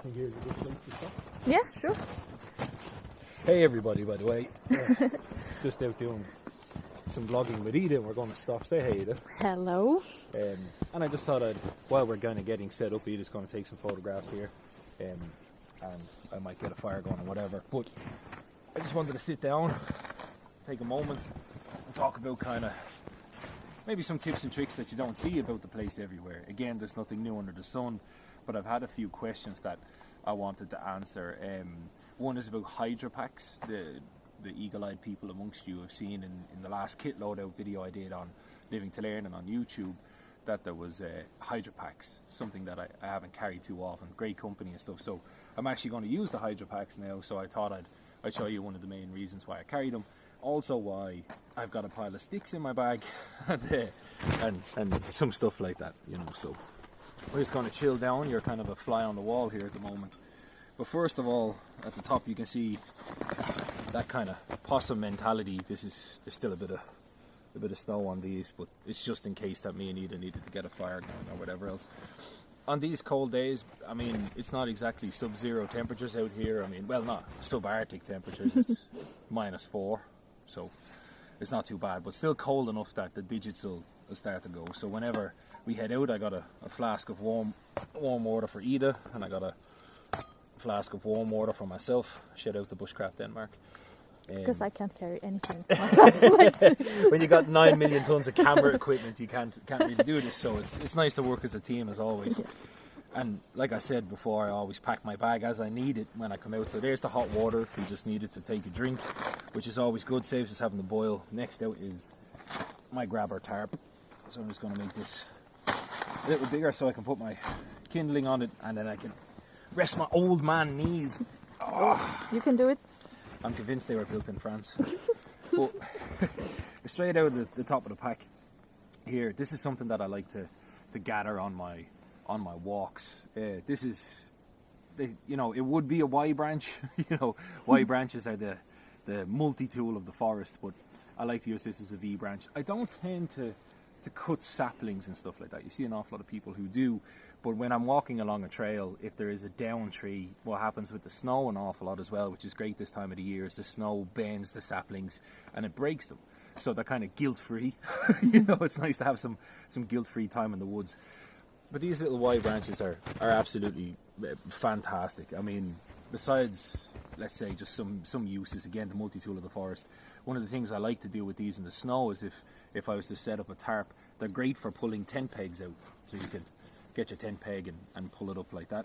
think here's a good place to stop. Yeah, sure. Hey everybody, by the way. Just out doing some vlogging with Ida, and we're going to stop. Say hey, Ida. Hello. And I just thought while we're kind of getting set up, Ida's going to take some photographs here. And I might get a fire going or whatever. But I just wanted to sit down, take a moment, and talk about kind of maybe some tips and tricks that you don't see about the place everywhere. Again, there's nothing new under the sun, but I've had a few questions that I wanted to answer. One is about hydrapaks. The eagle-eyed people amongst you have seen in the last kit loadout video I did on Living to Learn and on YouTube that there was hydrapaks, something that I haven't carried too often. Great company and stuff. So I'm actually going to use the hydrapaks now, so I thought I'd show you one of the main reasons why I carry them. Also why I've got a pile of sticks in my bag and some stuff like that, you know. So we're just going to chill down. You're kind of a fly on the wall here at the moment. But first of all, at the top you can see that kind of possum mentality. There's still a bit of snow on these, but it's just in case that me and Ida needed to get a fire going or whatever else. On these cold days, I mean, it's not exactly sub-zero temperatures out here. I mean, well, not subarctic temperatures. It's -4, so it's not too bad, but still cold enough that the digits will start to go. So whenever we head out, I got a flask of warm water for Ida, and I got a flask of warm water for myself. Shout out to Bushcraft Denmark. Because I can't carry anything myself. When you got 9 million tons of camera equipment, you can't really do this. So it's nice to work as a team as always. Yeah. And like I said before, I always pack my bag as I need it when I come out. So there's the hot water if you just needed to take a drink, which is always good. Saves us having to boil. Next out is my grabber tarp. So I'm just going to make this a little bigger so I can put my kindling on it, and then I can rest my old man knees. Oh. You can do it. I'm convinced they were built in France. But straight out of the top of the pack here, this is something that I like to gather on my walks. This is, you know, it would be a Y branch. You know, Y branches are the multi-tool of the forest, but I like to use this as a V branch. I don't tend to cut saplings and stuff like that. You see an awful lot of people who do. But when I'm walking along a trail, if there is a down tree, what happens with the snow an awful lot as well, which is great this time of the year, is the snow bends the saplings and it breaks them. So they're kind of guilt-free. You know, it's nice to have some guilt-free time in the woods. But these little Y branches are absolutely fantastic. I mean, besides, let's say, just some uses, again, the multi-tool of the forest, one of the things I like to do with these in the snow is if I was to set up a tarp, they're great for pulling tent pegs out. So you can get your tent peg and pull it up like that.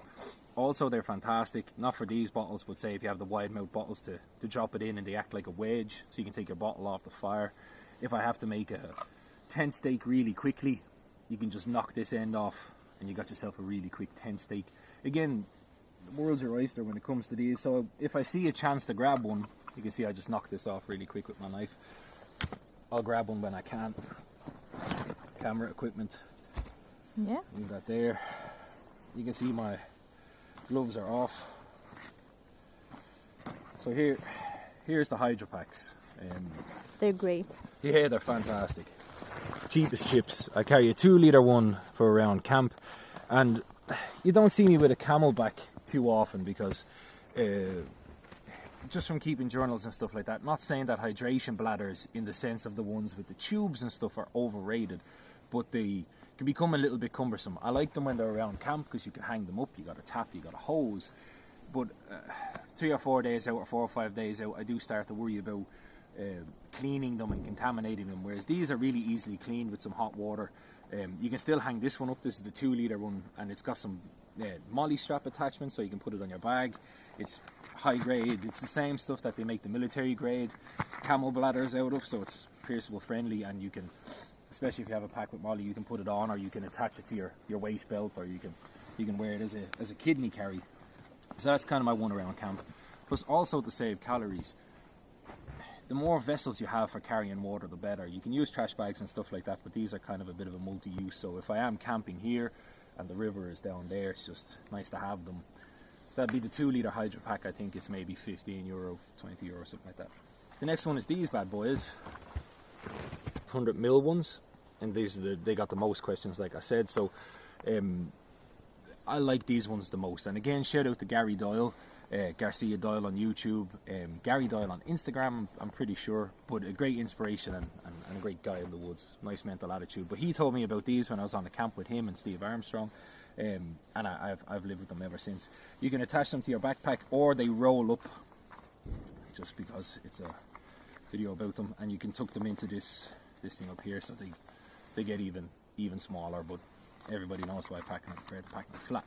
Also, they're fantastic, not for these bottles, but say if you have the wide mouth bottles to drop it in, and they act like a wedge, so you can take your bottle off the fire. If I have to make a tent stake really quickly, you can just knock this end off and you got yourself a really quick tent stake. Again, the world's your oyster when it comes to these, so if I see a chance to grab one, you can see I just knock this off really quick with my knife. I'll grab one when I can. Camera equipment. Yeah. Leave that there. You can see my gloves are off. So here's the hydrapaks. They're great. Yeah, they're fantastic. Cheap as chips. I carry a 2-litre one for around camp, and you don't see me with a Camelback too often because just from keeping journals and stuff like that. Not saying that hydration bladders in the sense of the ones with the tubes and stuff are overrated, but they can become a little bit cumbersome. I like them when they're around camp because you can hang them up, you got a tap, you got a hose. But 3 or 4 days out or 4 or 5 days out, I do start to worry about cleaning them and contaminating them, whereas these are really easily cleaned with some hot water. You can still hang this one up. This is the 2-litre one, and it's got some molly strap attachments, so you can put it on your bag. It's high grade. It's the same stuff that they make the military grade camel bladders out of, so it's pierceable friendly, and you can, especially if you have a pack with molly, you can put it on, or you can attach it to your waist belt, or you can wear it as a kidney carry. So that's kind of my one around camp. Plus also to save calories. The more vessels you have for carrying water, the better. You can use trash bags and stuff like that, but these are kind of a bit of a multi-use. So if I am camping here and the river is down there, it's just nice to have them. So that'd be the 2-litre hydrapak. I think it's maybe €15, €20, something like that. The next one is these bad boys, 100ml ones, and these are they got the most questions, like I said. So I like these ones the most. And again, shout out to Gary Doyle, Garcia Doyle on YouTube, Gary Doyle on Instagram, I'm pretty sure, but a great inspiration and a great guy in the woods, nice mental attitude. But he told me about these when I was on the camp with him and Steve Armstrong, and I've lived with them ever since. You can attach them to your backpack, or they roll up, just because it's a video about them, and you can tuck them into this thing up here, so they get even smaller. But everybody knows why I prefer to pack them flat.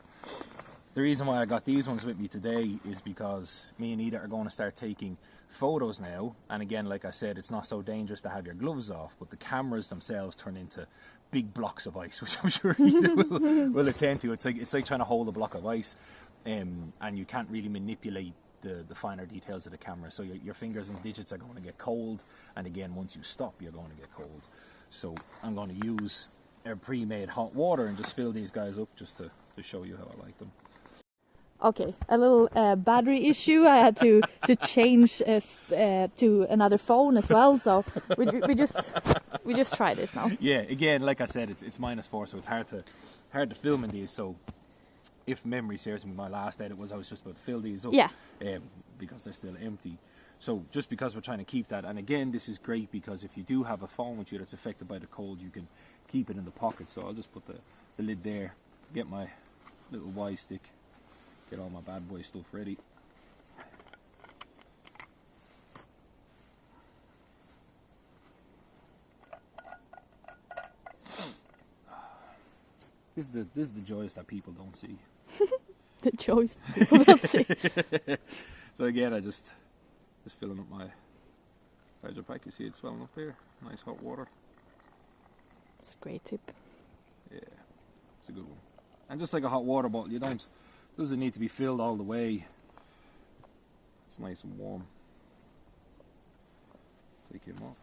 The reason why I got these ones with me today is because me and Ida are going to start taking photos now. And again, like I said, it's not so dangerous to have your gloves off, but the cameras themselves turn into big blocks of ice, which I'm sure Ida will attend to. It's like trying to hold a block of ice, and you can't really manipulate the finer details of the camera. So your fingers and digits are going to get cold. And again, once you stop, you're going to get cold. So I'm going to use a pre-made hot water and just fill these guys up just to show you how I like them. Okay, a little battery issue. I had to change to another phone as well. So we just try this now. Yeah, again, like I said, it's -4, so it's hard to film in these. So if memory serves me, my last edit was I was just about to fill these up. Yeah. Because they're still empty. So just because we're trying to keep that, and again, this is great because if you do have a phone with you that's affected by the cold, you can keep it in the pocket. So I'll just put the lid there, get my little Y stick, get all my bad boy stuff ready. This is the joys that people don't see. The joys people don't see. So again, I just filling up my hydrapak. You see it swelling up there. Nice hot water. It's a great tip. Yeah, it's a good one. And just like a hot water bottle, doesn't need to be filled all the way. It's nice and warm. Take him off.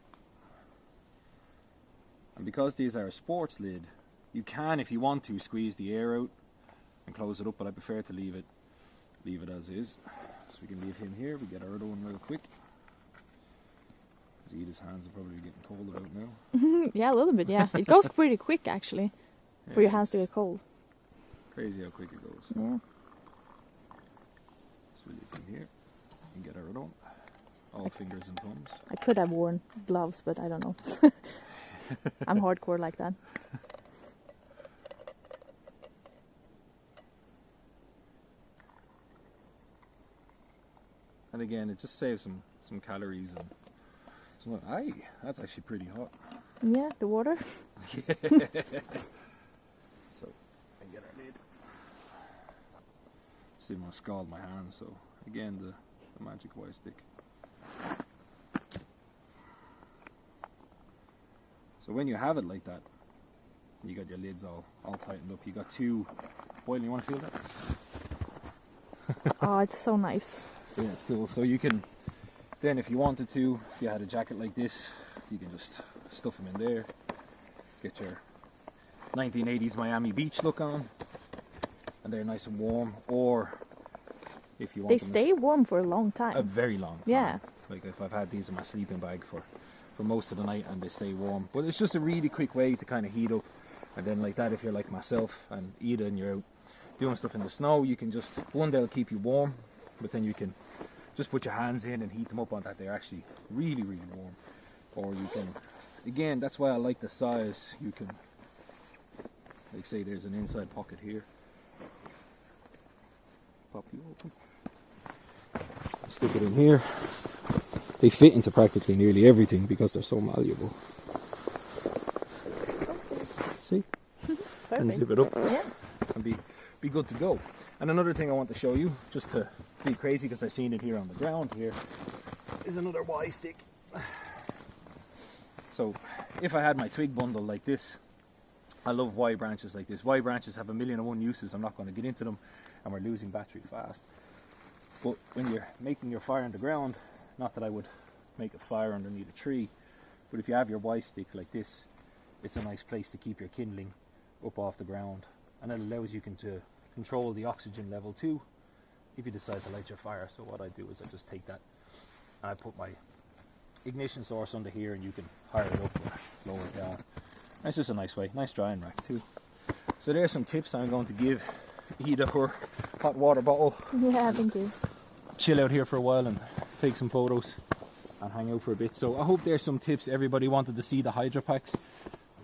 And because these are a sports lid, you can, if you want to, squeeze the air out and close it up, but I prefer to leave it as is. So we can leave him here. We get our other one real quick. Ida's hands are probably getting cold about now. Yeah, a little bit, yeah. It goes pretty quick actually, for your hands to get cold. Crazy how quick it goes. Yeah. So we leave him here and get our other one. All fingers and thumbs. I could have worn gloves, but I don't know. I'm hardcore like that. And again, it just saves some calories and so, aye, that's actually pretty hot. Yeah, the water. Yeah. So I get our lid. Still want to scald my hands, so again the magic Y stick. So when you have it like that, you got your lids all tightened up. You got two. Boyle, you want to feel that? Oh, it's so nice. Yeah, it's cool. So you can then, if you wanted to, if you had a jacket like this, you can just stuff them in there. Get your 1980s Miami Beach look on, and they're nice and warm. Or if you want, they stay warm for a long time. A very long time. Yeah. Like if I've had these in my sleeping bag for most of the night, and they stay warm. But it's just a really quick way to kind of heat up. And then like that, if you're like myself and Ida, and you're out doing stuff in the snow, you can just, one, they'll keep you warm, but then you can just put your hands in and heat them up on that. They're actually really, really warm. Or you can, again, that's why I like the size. You can, like say there's an inside pocket here. Pop you open. Stick it in here. They fit into practically nearly everything because they're so malleable. See? And zip it up. Yeah. And be good to go. And another thing I want to show you, just to be crazy because I've seen it here on the ground here, is another Y stick. So if I had my twig bundle like this, I love Y branches like this. Y branches have 1,000,001 uses. I'm not going to get into them, and we're losing battery fast. But when you're making your fire on the ground, not that I would make a fire underneath a tree, but if you have your Y stick like this, it's a nice place to keep your kindling up off the ground, and it allows you to control the oxygen level too if you decide to light your fire. So what I do is I just take that and I put my ignition source under here, and you can higher it up or lower it down. And it's just a nice way, nice drying rack too. So there's some tips I'm going to give eat our hot water bottle, Yeah, thank you. chill out here for a while and take some photos and hang out for a bit. So I hope there's some tips. Everybody wanted to see the hydrapaks.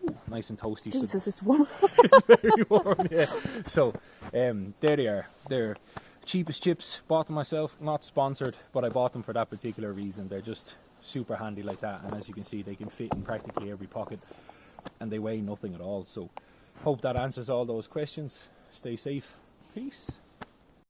Ooh, nice and toasty. Jesus, it's warm. It's very warm, yeah. So there they are. They're cheapest chips, bought them myself, not sponsored, but I bought them for that particular reason. They're just super handy like that, and as you can see, they can fit in practically every pocket and they weigh nothing at all. So hope that answers all those questions. Stay safe. Peace.